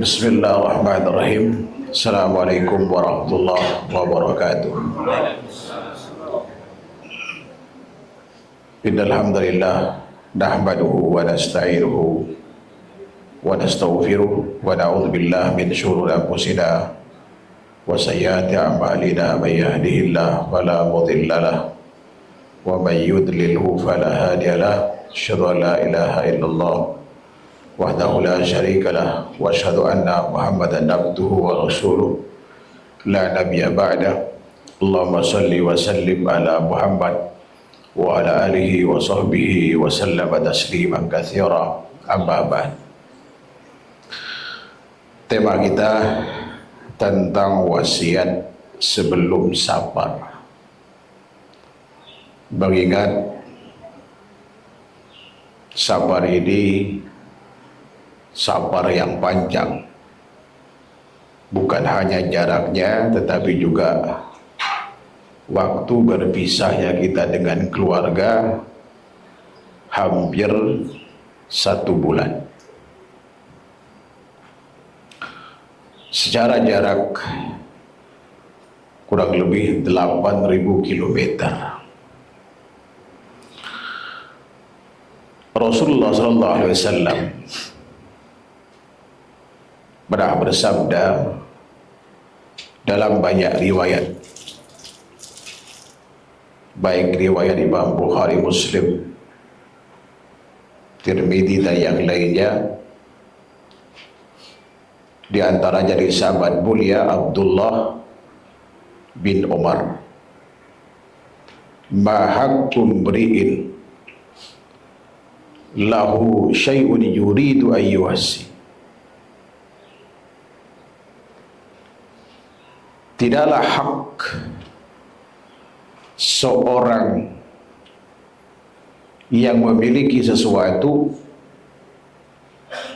Bismillahirrahmanirrahim. Assalamualaikum warahmatullahi wabarakatuh. Innal hamdalillah nahmaduhu wa nasta'inuhu wa nastaghfiruh wa na'udzu billahi min shururi anfusina wa sayyiati a'malina may yahdihillahu fala mudilla lahu wa may yudlilhu fala hadiya lahu. Asyhadu an la ilaha illallah wahdahu la syarika lah wa asyhadu anna Muhammadan abduhu wa rasuluh la nabiyya ba'da. Allahumma salli wa sallim ala Muhammad wa ala alihi wa sahbihi wa sallam tasliman katsira. Amma ba'd. Tema kita tentang wasiat sebelum safar. Mengingat safar ini safar yang panjang, bukan hanya jaraknya tetapi juga waktu berpisahnya kita dengan keluarga hampir 1 bulan. Secara jarak kurang lebih 8.000 kilometer. Rasulullah SAW pernah bersabda dalam banyak riwayat, baik riwayat Imam Bukhari, Muslim, Tirmidzi dan yang lainnya. Di antaranya dari sahabat mulia Abdullah bin Umar, ma haqqum mri'in lahu syai'un yuridu an yuwassi. Tidaklah hak seorang yang memiliki sesuatu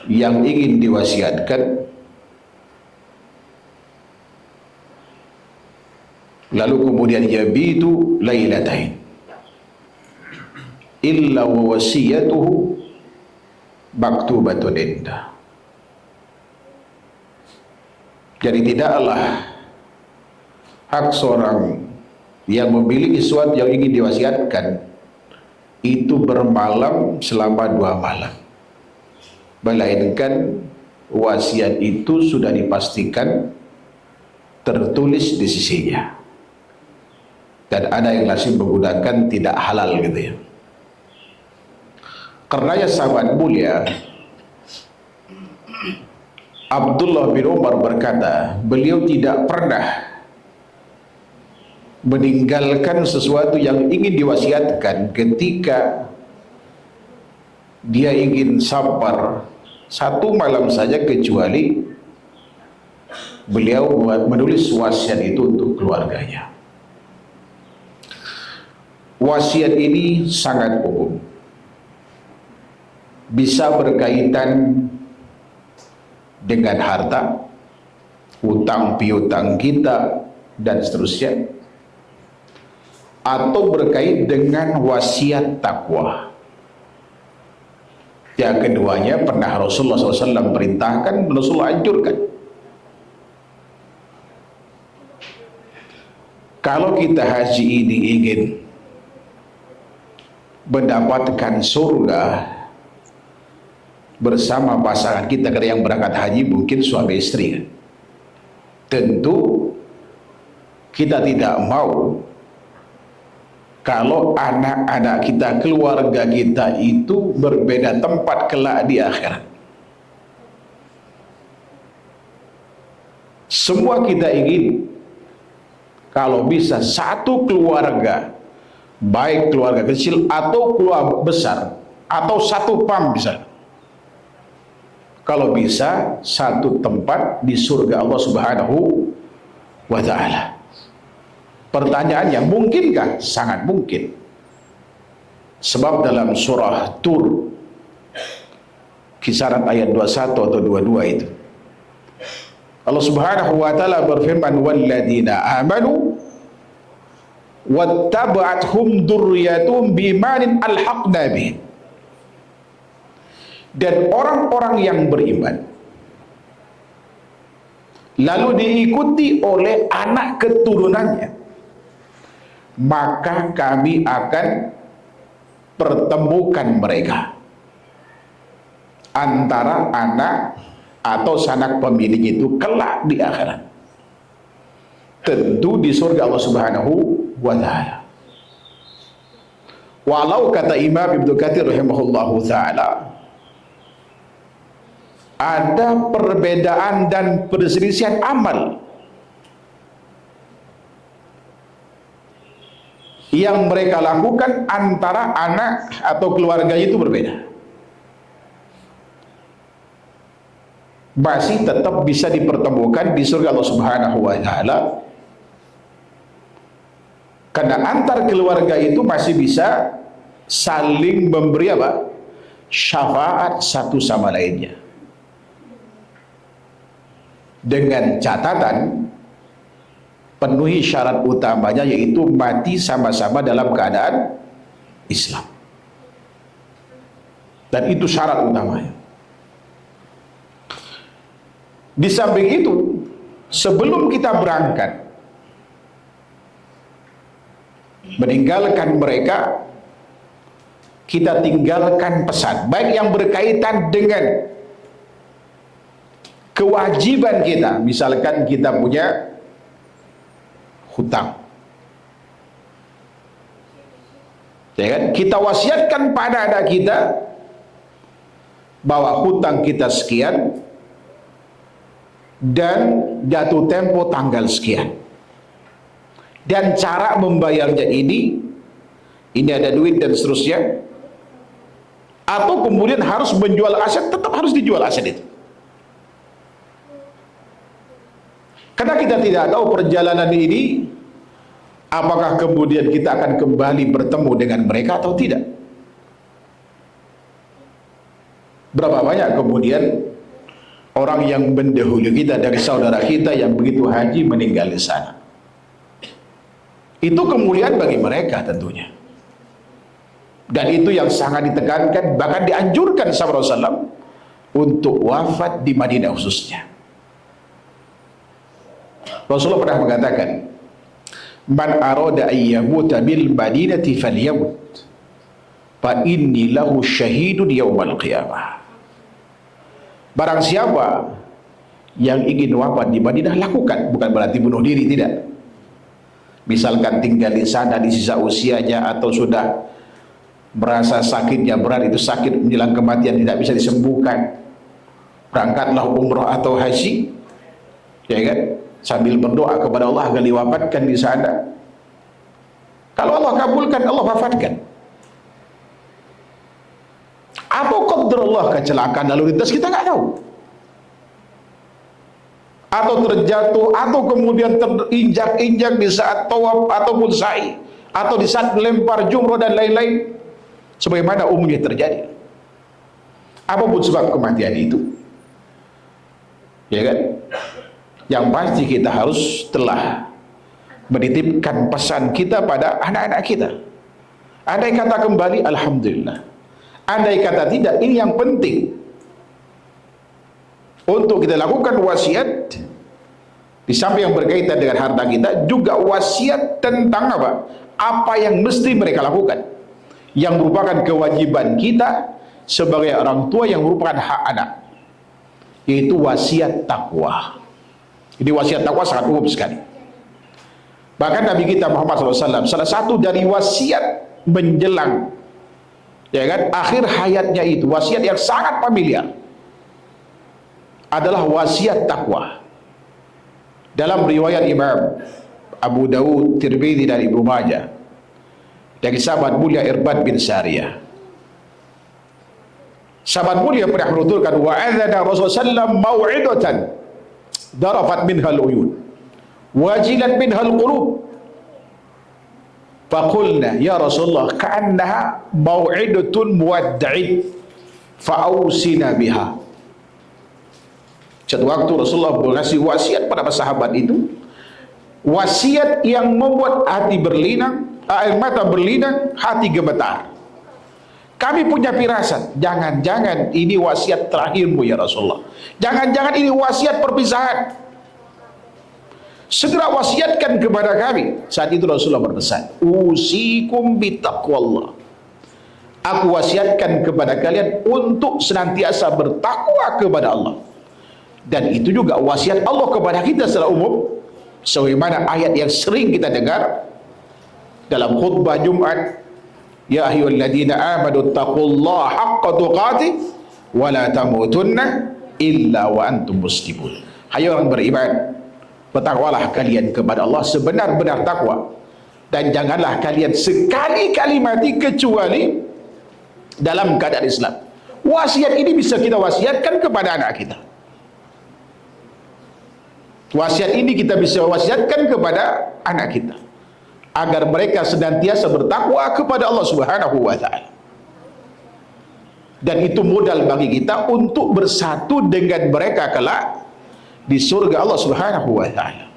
yang ingin diwasiatkan lalu kemudian yabitu lailatain illa wa wasiyatuhu maktubatun indah. Jadi tidaklah hak seorang yang memiliki sesuatu yang ingin diwasiatkan itu bermalam selama 2 malam, melainkan wasiat itu sudah dipastikan tertulis di sisinya, dan ada yang masih menggunakan tidak halal gitu ya. Karena ya sahabat mulia Abdullah bin Umar berkata, beliau tidak pernah meninggalkan sesuatu yang ingin diwasiatkan ketika dia ingin safar 1 malam saja, kecuali beliau menulis wasiat itu untuk keluarganya. Wasiat ini sangat umum, bisa berkaitan dengan harta, hutang piutang kita dan seterusnya, atau berkait dengan wasiat takwa. Yang keduanya pernah Rasulullah SAW perintahkan, Rasulullah anjurkan. Kalau kita haji ini ingin mendapatkan surga bersama pasangan kita, karena yang berangkat haji mungkin suami istri kan? Tentu kita tidak mau kalau anak-anak kita, keluarga kita itu berbeda tempat kelak di akhirat. Semua kita ingin kalau bisa satu keluarga, baik keluarga kecil atau keluarga besar, atau satu PAM bisa, kalau bisa satu tempat di surga Allah Subhanahu wa ta'ala. Pertanyaannya, mungkinkah? Sangat mungkin. Sebab dalam surah Tur, kisaran ayat 21 atau 22 itu, Allah Subhanahu wa ta'ala berfirman, walladzina amanu wattaba'athum dzurriyyatuhum biimanin alhaqna bihim. Dan orang-orang yang beriman lalu diikuti oleh anak keturunannya, maka kami akan pertemukan mereka antara anak atau sanak pemilik itu kelak di akhirat, tentu di surga Allah Subhanahu wa ta'ala. Walau kata Imam Ibnu Katsir rahimahullahu ta'ala, ada perbedaan dan perselisihan amal yang mereka lakukan antara anak atau keluarga itu berbeda, masih tetap bisa dipertemukan di surga Allah Subhanahu wa ta'ala, karena antar keluarga itu masih bisa saling memberi apa? Syafaat satu sama lainnya, dengan catatan penuhi syarat utamanya, yaitu mati sama-sama dalam keadaan Islam, dan itu syarat utamanya. Di samping itu, sebelum kita berangkat meninggalkan mereka, kita tinggalkan pesan, baik yang berkaitan dengan kewajiban kita, misalkan kita punya hutang, ya kan? Kita wasiatkan pada anak kita bahwa hutang kita sekian dan jatuh tempo tanggal sekian, dan cara membayarnya ini ada duit dan seterusnya. Atau kemudian harus menjual aset, tetap harus dijual aset itu, karena kita tidak tahu perjalanan ini apakah kemudian kita akan kembali bertemu dengan mereka atau tidak. Berapa banyak kemudian orang yang mendahului kita dari saudara kita yang begitu haji meninggal di sana. Itu kemuliaan bagi mereka tentunya. Dan itu yang sangat ditekankan, bahkan dianjurkan sama Rasulullah SAW untuk wafat di Madinah khususnya. Rasulullah pernah mengatakan, "Man arada ayyamuta bil madinati falyamut, fa inni lahu syahidun yaumal qiyamah." Barang siapa yang ingin wafat di Madinah, lakukan. Bukan berarti bunuh diri, tidak. Misalkan tinggal di sana di sisa usianya, atau sudah merasa sakitnya berat, itu sakit menjelang kematian tidak bisa disembuhkan, berangkatlah umrah atau haji, ya kan, sambil berdoa kepada Allah agar diwafatkan di sana. Kalau Allah kabulkan, Allah wafatkan. Apa qadarullah, kecelakaan lalu lintas kita nggak tahu, atau terjatuh, atau kemudian terinjak-injak di saat tawaf ataupun sa'i, atau di saat melempar jumroh dan lain-lain, sebagaimana umumnya terjadi. Apapun sebab kematian itu, ya kan, yang pasti kita harus telah menitipkan pesan kita pada anak-anak kita. Andai kata kembali, alhamdulillah. Andai kata tidak, ini yang penting untuk kita lakukan wasiat. Di samping yang berkaitan dengan harta kita, juga wasiat tentang apa? Apa yang mesti mereka lakukan, yang merupakan kewajiban kita sebagai orang tua, yang merupakan hak anak, yaitu wasiat takwa. Jadi wasiat takwa sangat umum sekali. Bahkan Nabi kita Muhammad SAW, salah satu dari wasiat menjelang, ya kan, akhir hayatnya itu, wasiat yang sangat familiar, adalah wasiat takwa. Dalam riwayat Imam Abu Dawud, Tirmidzi dan Ibnu Majah dari sahabat mulia Irbad bin Sariyah, sahabat mulia pernah menuturkan, wa adzana Rasulullah sallallahu mau'idatan darafat minhal uyun wajilat minhal qulub, faqulna ya Rasulullah ka'annaha mau'idatun muwadda'in fa'ausina biha. Suatu waktu Rasulullah mengasih wasiat pada sahabat itu, wasiat yang membuat hati berlinang, air mata berlinang, hati gemetar. Kami punya firasat, jangan-jangan ini wasiat terakhirmu ya Rasulullah, jangan-jangan ini wasiat perpisahan. segera wasiatkan kepada kami. Saat itu Rasulullah berpesan, usikum bitaqwallah, aku wasiatkan kepada kalian untuk senantiasa bertakwa kepada Allah. Dan itu juga wasiat Allah kepada kita secara umum, sebagaimana ayat yang sering kita dengar dalam khutbah Jumat, ya ayyuhalladzina amanu taqullaha haqqa tuqatih wa la tamutunna illa wa antum muslimun. Hai orang beriman, bertakwalah kalian kepada Allah sebenar-benar takwa, dan janganlah kalian sekali-kali mati kecuali dalam keadaan Islam. Wasiat ini bisa kita wasiatkan kepada anak kita. Wasiat ini kita bisa wasiatkan kepada anak kita agar mereka senantiasa bertakwa kepada Allah Subhanahu wa taala. Dan itu modal bagi kita untuk bersatu dengan mereka kelak di surga Allah Subhanahu wa taala.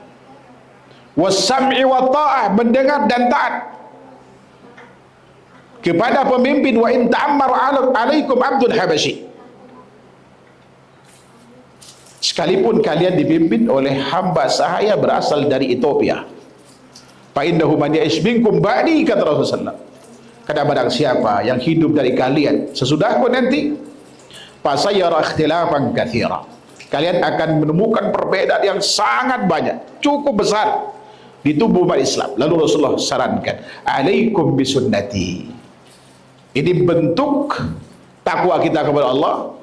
Was-sam'i wa ta'ah, mendengar dan taat kepada pemimpin. Wa in ta'ammara 'alaikum 'abdun habasyi, sekalipun kalian dipimpin oleh hamba sahaya berasal dari Ethiopia. Fa innahu man ya'ish minkum ba'di, kata Rasulullah, karena barang siapa yang hidup dari kalian sesudahku nanti, fa sayara ikhtilafan katsira, kalian akan menemukan perbedaan yang sangat banyak, cukup besar di tubuh umat Islam. Lalu Rasulullah sarankan, alaikum bisunnati. Ini bentuk takwa kita kepada Allah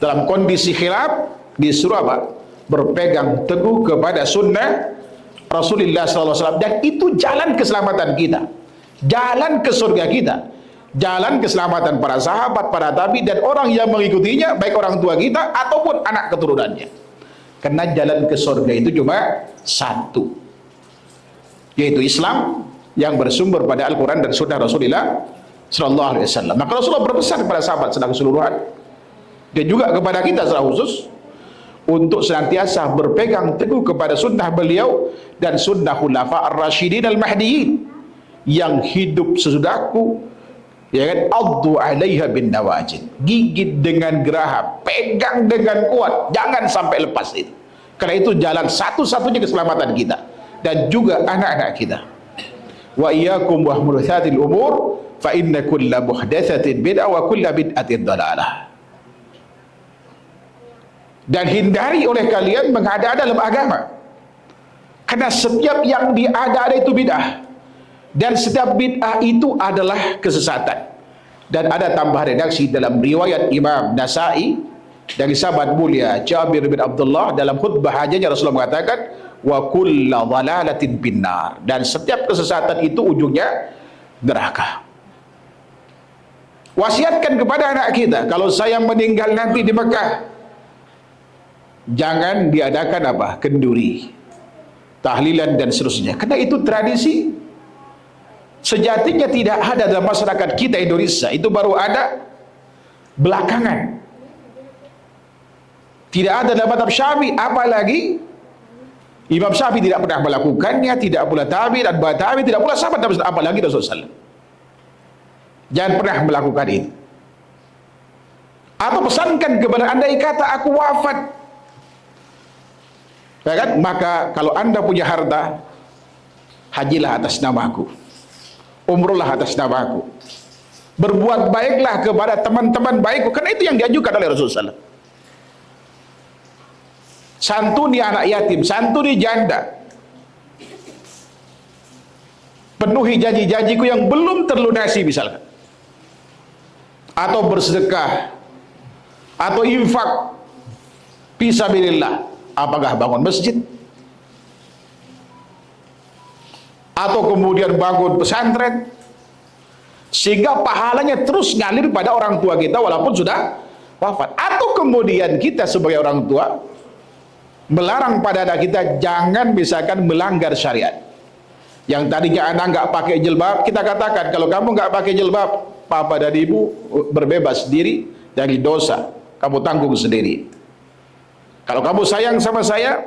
dalam kondisi khilaf. Disuruh apa? Berpegang teguh kepada sunnah Rasulullah SAW. Dan itu jalan keselamatan kita, jalan ke surga kita, jalan keselamatan para sahabat, para tabi, dan orang yang mengikutinya, baik orang tua kita ataupun anak keturunannya. Karena jalan ke surga itu cuma satu, yaitu Islam yang bersumber pada Al-Quran dan sunnah Rasulullah SAW. Maka Rasulullah berpesan kepada sahabat secara keseluruhan, dan juga kepada kita secara khusus, untuk senantiasa berpegang teguh kepada sunnah beliau dan sunnah khulafa ar-rasyidin al-mahdiyin yang hidup sesudahku, ya kan? Addu 'alaiha bin nawajid, gigit dengan geraham, pegang dengan kuat, jangan sampai lepas itu. Karena itu jalan satu-satunya keselamatan kita dan juga anak-anak kita. Wa iyyakum wa muhdatsatil umur fa inna kulla muhdatsatin bid'ah wa kulla bid'atin dhalalah. Dan hindari oleh kalian mengada-ada dalam agama, karena setiap yang diada-ada itu bid'ah, dan setiap bid'ah itu adalah kesesatan. Dan ada tambahan redaksi dalam riwayat Imam Nasai dari sahabat mulia Jabir bin Abdullah, dalam khutbah hajanya Rasulullah mengatakan, wa kullu dhalalatin binnar, dan setiap kesesatan itu ujungnya neraka. Wasiatkan kepada anak kita, kalau saya meninggal nanti di Mekah, jangan diadakan apa? Kenduri, tahlilan dan seterusnya. Karena itu tradisi sejatinya tidak ada dalam masyarakat kita Indonesia, itu baru ada belakangan. Tidak ada dalam mazhab Syafi'i, apalagi Imam Syafi'i tidak pernah melakukannya, tidak pula tabi dan tabi, tidak pula sahabat, apalagi Rasulullah SAW. Jangan pernah melakukan itu. Atau pesankan kepada andai kata aku wafat, ya kan? Maka kalau anda punya harta, hajilah atas namaku, umrohlah atas namaku, berbuat baiklah kepada teman-teman baikku. Karena itu yang diajukan oleh Rasulullah SAW. Santuni anak yatim, santuni janda, penuhi janji-janjiku yang belum terlunasi misalkan, atau bersedekah, atau infak fisabilillah. Apakah bangun masjid, atau kemudian bangun pesantren, sehingga pahalanya terus ngalir pada orang tua kita walaupun sudah wafat. Atau kemudian kita sebagai orang tua melarang pada anak kita jangan misalkan melanggar syariat. Yang tadinya anak nggak pakai jilbab, kita katakan kalau kamu nggak pakai jilbab, papa dan ibu berbebas diri dari dosa, kamu tanggung sendiri. Kalau kamu sayang sama saya,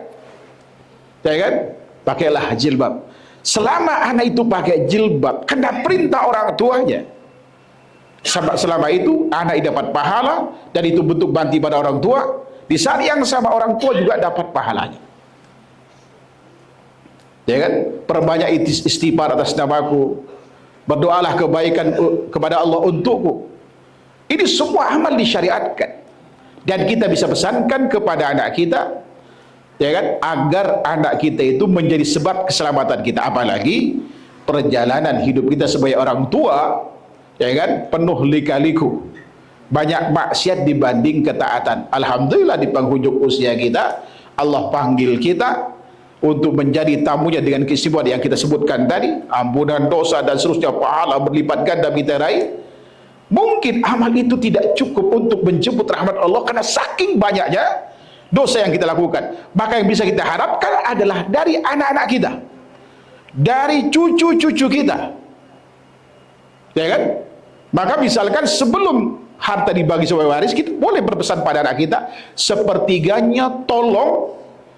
ya kan, pakailah jilbab. Selama anak itu pakai jilbab, kena perintah orang tuanya, selama itu anak dapat pahala, dan itu bentuk bakti pada orang tua. Di saat yang sama orang tua juga dapat pahalanya. Ya kan? Perbanyak istighfar atas namaku. Berdoalah kebaikan kepada Allah untukku. Ini semua amal disyariatkan. Dan kita bisa pesankan kepada anak kita, ya kan, agar anak kita itu menjadi sebab keselamatan kita. Apalagi perjalanan hidup kita sebagai orang tua, ya kan, penuh lika-liku, banyak maksiat dibanding ketaatan. Alhamdulillah di penghujung usia kita, Allah panggil kita untuk menjadi tamunya dengan kesibukan yang kita sebutkan tadi, ampunan dosa dan seterusnya, pahala berlipat ganda kita raih. Mungkin amal itu tidak cukup untuk menjemput rahmat Allah karena saking banyaknya dosa yang kita lakukan. Maka yang bisa kita harapkan adalah dari anak-anak kita, dari cucu-cucu kita, ya kan? Maka misalkan sebelum harta dibagi sebagai waris, kita boleh berpesan pada anak kita, sepertiganya tolong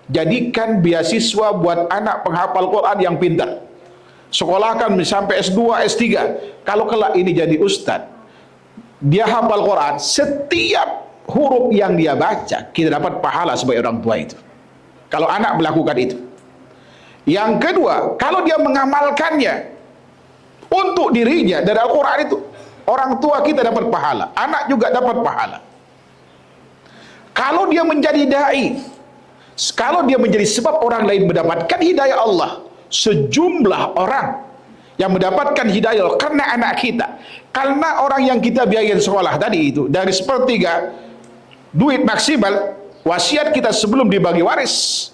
jadikan beasiswa buat anak penghafal Quran yang pintar. Sekolahkan sampai S2, S3. Kalau kelak ini jadi ustadz, dia hafal Quran, setiap huruf yang dia baca, kita dapat pahala sebagai orang tua itu. Kalau anak melakukan itu. Yang kedua, kalau dia mengamalkannya untuk dirinya dari Al-Quran itu, orang tua kita dapat pahala, anak juga dapat pahala. Kalau dia menjadi dai, kalau dia menjadi sebab orang lain mendapatkan hidayah Allah, sejumlah orang yang mendapatkan hidayah karena anak kita, karena orang yang kita biayain sekolah tadi itu, dari sepertiga duit maksimal wasiat kita sebelum dibagi waris,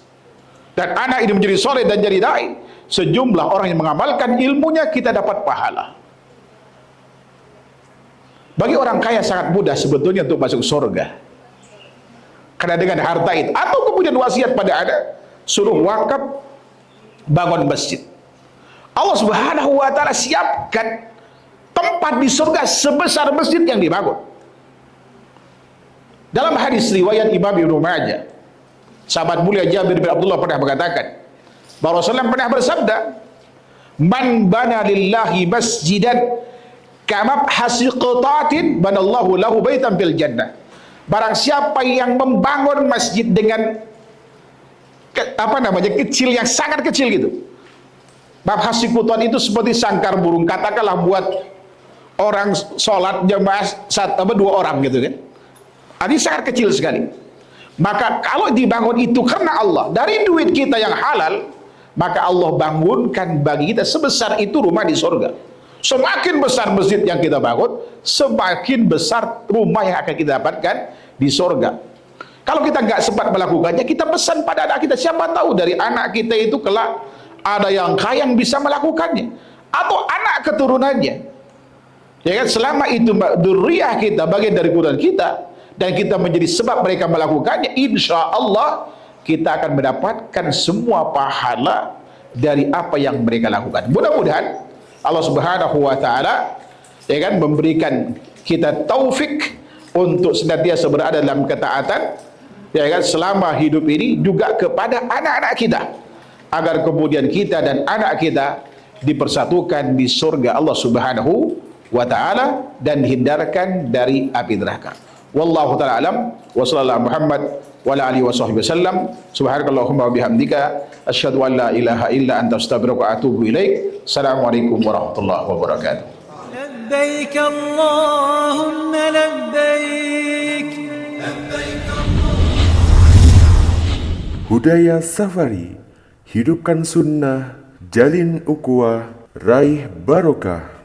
dan anak ini menjadi soleh dan jadi dai, sejumlah orang yang mengamalkan ilmunya, kita dapat pahala. Bagi orang kaya sangat mudah sebetulnya untuk masuk surga, karena dengan harta itu, atau kemudian wasiat pada anak, suruh wakaf, bangun masjid. Allah Subhanahu wa ta'ala siapkan tempat di surga sebesar masjid yang dibangun. Dalam hadis riwayat Imam Ibnu Majah, sahabat mulia Jabir bin Abdullah pernah mengatakan bahwa Rasulullah pernah bersabda, "Man bana lillahi masjidan kama hasiqatatin banallahu lahu baitan fil jannah." Barang siapa yang membangun masjid dengan kecil, yang sangat kecil gitu. Bab hasikutan itu seperti sangkar burung, katakanlah buat orang sholat jemaah dua orang gitu kan. Ini sangat kecil sekali. Maka kalau dibangun itu karena Allah, dari duit kita yang halal, maka Allah bangunkan bagi kita sebesar itu rumah di surga. Semakin besar masjid yang kita bangun, semakin besar rumah yang akan kita dapatkan di surga. Kalau kita nggak sempat melakukannya, kita pesan pada anak kita. Siapa tahu dari anak kita itu kelak ada yang kaya yang bisa melakukannya, atau anak keturunannya. Ya kan, selama itu dzurriyyah kita, bagian dari keturunan kita, dan kita menjadi sebab mereka melakukannya, insya Allah kita akan mendapatkan semua pahala dari apa yang mereka lakukan. Mudah-mudahan Allah Subhanahu wa ta'ala, ya kan, memberikan kita taufik untuk senantiasa berada dalam ketaatan, ya kan, selama hidup ini, juga kepada anak-anak kita, agar kemudian kita dan anak kita dipersatukan di surga Allah Subhanahu wa ta'ala dan dihindarkan dari api neraka. Wallahu ta'ala alam, wa sallallahu Muhammad wa ala alihi wa sahbihi wasallam. Subhanakallahumma wa bihamdika asyhadu an la ilaha illa anta astaghfiruka wa atubu ilaik. Assalamualaikum warahmatullahi wabarakatuh. Labbaik Allahumma labbaik. Labbaik Budaya Safari, hidupkan sunnah, jalin ukhuwah, raih barokah.